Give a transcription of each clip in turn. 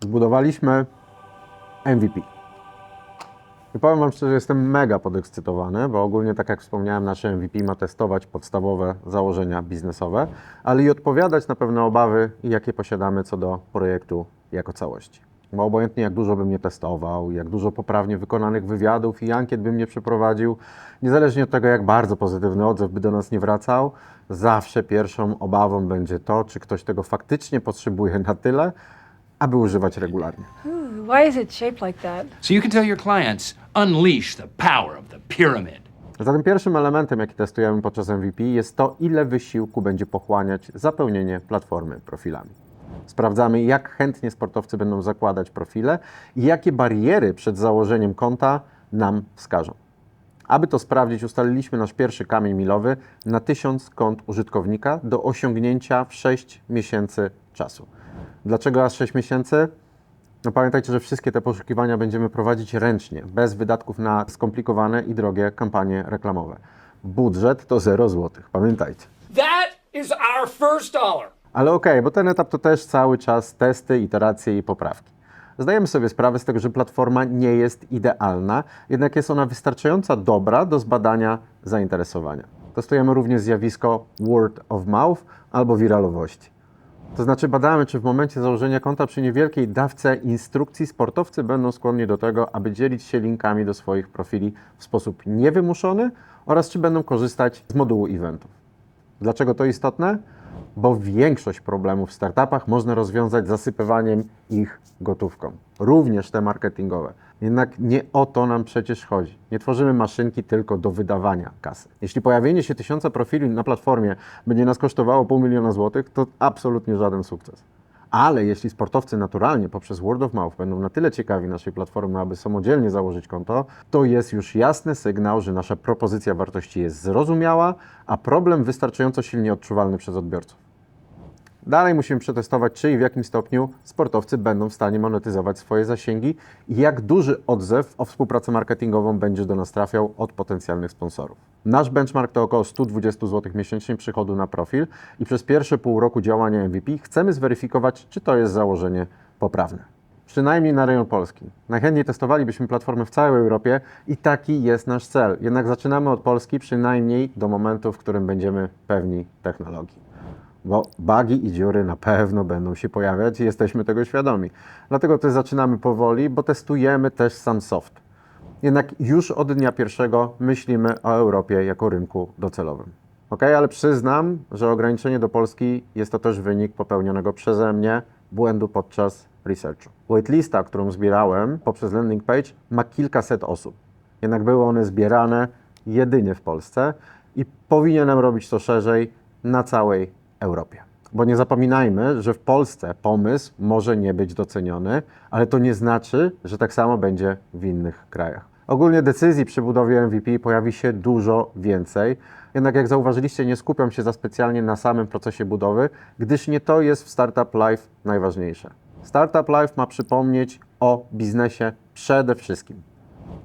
Zbudowaliśmy MVP. I powiem Wam szczerze, jestem mega podekscytowany, bo ogólnie, tak jak wspomniałem, nasze MVP ma testować podstawowe założenia biznesowe, ale i odpowiadać na pewne obawy, jakie posiadamy co do projektu jako całości. Bo obojętnie jak dużo bym nie testował, jak dużo poprawnie wykonanych wywiadów i ankiet bym nie przeprowadził, niezależnie od tego, jak bardzo pozytywny odzew by do nas nie wracał, zawsze pierwszą obawą będzie to, czy ktoś tego faktycznie potrzebuje na tyle, aby używać regularnie. Why is it shaped like that? So you can tell your clients, unleash the power of the pyramid. Zatem pierwszym elementem, jaki testujemy podczas MVP, jest to, ile wysiłku będzie pochłaniać zapełnienie platformy profilami. Sprawdzamy, jak chętnie sportowcy będą zakładać profile i jakie bariery przed założeniem konta nam wskażą. Aby to sprawdzić, ustaliliśmy nasz pierwszy kamień milowy na 1000 kont użytkownika do osiągnięcia w 6 miesięcy czasu. Dlaczego aż 6 miesięcy? No pamiętajcie, że wszystkie te poszukiwania będziemy prowadzić ręcznie, bez wydatków na skomplikowane i drogie kampanie reklamowe. Budżet to 0 zł, pamiętajcie. That is our first dollar. Ale okej, bo ten etap to też cały czas testy, iteracje i poprawki. Zdajemy sobie sprawę z tego, że platforma nie jest idealna, jednak jest ona wystarczająco dobra do zbadania zainteresowania. Testujemy również zjawisko word of mouth albo wiralowości. To znaczy badamy, czy w momencie założenia konta przy niewielkiej dawce instrukcji sportowcy będą skłonni do tego, aby dzielić się linkami do swoich profili w sposób niewymuszony oraz czy będą korzystać z modułu eventów. Dlaczego to istotne? Bo większość problemów w startupach można rozwiązać zasypywaniem ich gotówką. Również te marketingowe. Jednak nie o to nam przecież chodzi. Nie tworzymy maszynki tylko do wydawania kasy. Jeśli pojawienie się 1000 profili na platformie będzie nas kosztowało $500 000 złotych, to absolutnie żaden sukces. Ale jeśli sportowcy naturalnie poprzez word of mouth będą na tyle ciekawi naszej platformy, aby samodzielnie założyć konto, to jest już jasny sygnał, że nasza propozycja wartości jest zrozumiała, a problem wystarczająco silnie odczuwalny przez odbiorców. Dalej musimy przetestować, czy i w jakim stopniu sportowcy będą w stanie monetyzować swoje zasięgi i jak duży odzew o współpracę marketingową będzie do nas trafiał od potencjalnych sponsorów. Nasz benchmark to około 120 zł miesięcznie przychodu na profil i przez pierwsze pół roku działania MVP chcemy zweryfikować, czy to jest założenie poprawne. Przynajmniej na rejon Polski. Najchętniej testowalibyśmy platformę w całej Europie i taki jest nasz cel. Jednak zaczynamy od Polski przynajmniej do momentu, w którym będziemy pewni technologii. Bo bugi i dziury na pewno będą się pojawiać i jesteśmy tego świadomi. Dlatego też zaczynamy powoli, bo testujemy też sam soft. Jednak już od dnia pierwszego myślimy o Europie jako rynku docelowym. Ale przyznam, że ograniczenie do Polski jest to też wynik popełnionego przeze mnie błędu podczas researchu. Waitlista, którą zbierałem poprzez landing page, ma kilkaset osób. Jednak były one zbierane jedynie w Polsce i powinienem robić to szerzej na całej Europie. Bo nie zapominajmy, że w Polsce pomysł może nie być doceniony, ale to nie znaczy, że tak samo będzie w innych krajach. Ogólnie decyzji przy budowie MVP pojawi się dużo więcej, jednak jak zauważyliście, nie skupiam się za specjalnie na samym procesie budowy, gdyż nie to jest w Startup Life najważniejsze. Startup Life ma przypomnieć o biznesie przede wszystkim.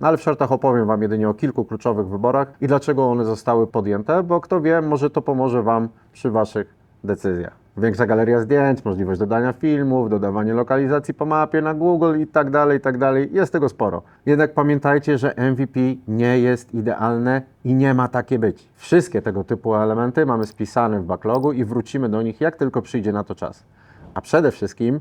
No ale w shortach opowiem Wam jedynie o kilku kluczowych wyborach i dlaczego one zostały podjęte, bo kto wie, może to pomoże Wam przy Waszych decyzjach. Większa galeria zdjęć, możliwość dodania filmów, dodawanie lokalizacji po mapie na Google i tak dalej, jest tego sporo. Jednak pamiętajcie, że MVP nie jest idealne i nie ma takie być. Wszystkie tego typu elementy mamy spisane w backlogu i wrócimy do nich, jak tylko przyjdzie na to czas. A przede wszystkim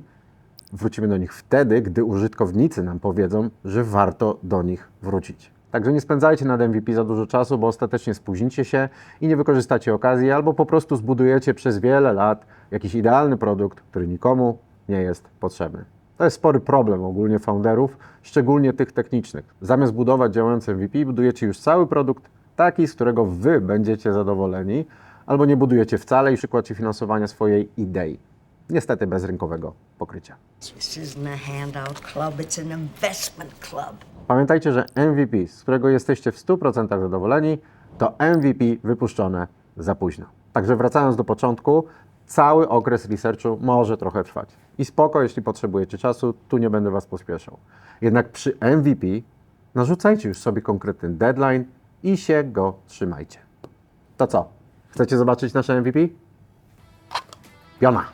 wrócimy do nich wtedy, gdy użytkownicy nam powiedzą, że warto do nich wrócić. Także nie spędzajcie nad MVP za dużo czasu, bo ostatecznie spóźnicie się i nie wykorzystacie okazji, albo po prostu zbudujecie przez wiele lat jakiś idealny produkt, który nikomu nie jest potrzebny. To jest spory problem ogólnie founderów, szczególnie tych technicznych. Zamiast budować działający MVP, budujecie już cały produkt taki, z którego Wy będziecie zadowoleni, albo nie budujecie wcale i szukacie finansowania swojej idei. Niestety bez rynkowego pokrycia. This isn't a handout club, it's an investment club. Pamiętajcie, że MVP, z którego jesteście w 100% zadowoleni, to MVP wypuszczone za późno. Także wracając do początku, cały okres researchu może trochę trwać. I spoko, jeśli potrzebujecie czasu, tu nie będę Was pospieszał. Jednak przy MVP narzucajcie już sobie konkretny deadline i się go trzymajcie. To co? Chcecie zobaczyć nasze MVP? Piona!